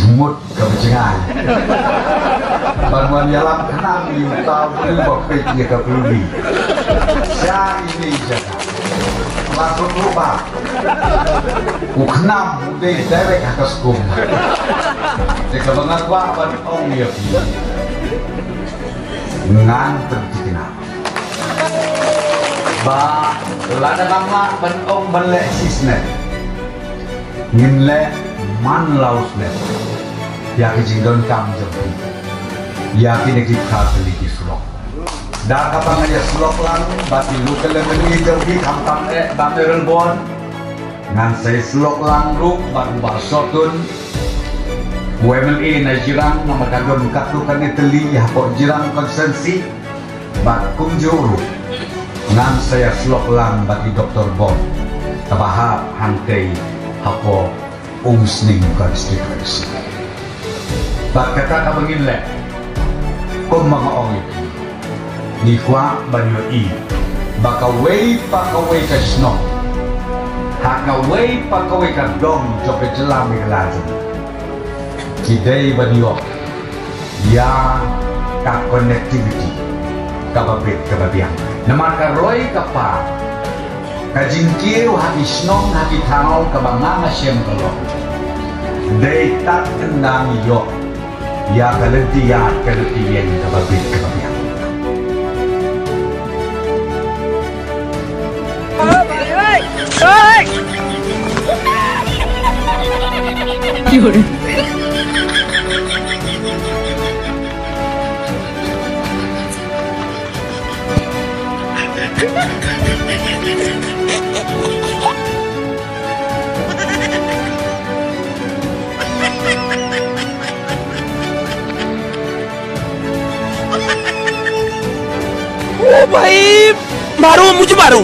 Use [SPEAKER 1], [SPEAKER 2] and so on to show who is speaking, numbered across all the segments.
[SPEAKER 1] semut kebencangan bantuan yalam kenang tahu bapet dia kepuli saya ini jangan langsung lupa kenam deh derek atas kum jika mengapa bantuan dia nganter dikenal ba lada nama bantuan balek sisnet nginle man lausnet ya kijindon kam jampi ya kini kita seliki slok dah kapan aja slok lang bati luka lemeni jampi kampang bamerel bon ngan saya slok lang ruk ban basotun WMLE na jirang na magkagon kaklukan ni teli hapo jirang konsensi bat kumjuru ngan saya slok lang bati Dr. Bon tabahap hangkay hapo umsning konstituensi bat kata kabangin le kung mga ongit ni kwa banyo i bakaway ka snow hakaway pakaway ka dong jope jelam ikalajum kidai banyo ya ka connectivity kababit kababiang naman ka roy ka pa kajingkir haki snow haki tanaw kabanganga siyem kalong day tak tendang yo ya kalentiyan kababit kababiang
[SPEAKER 2] Yun.
[SPEAKER 3] ओ भाई मारो मुझे मारो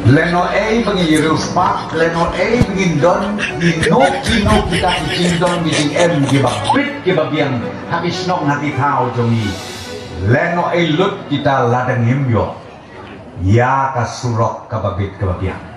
[SPEAKER 1] Leno A bagi ruspak, Leno A bagi don, kino kita kicing don bijing M gibabit gibabiang habis nong hati tahu jongi. Leno A lut kita ladang himyo, ya kasurok kababit kababiang.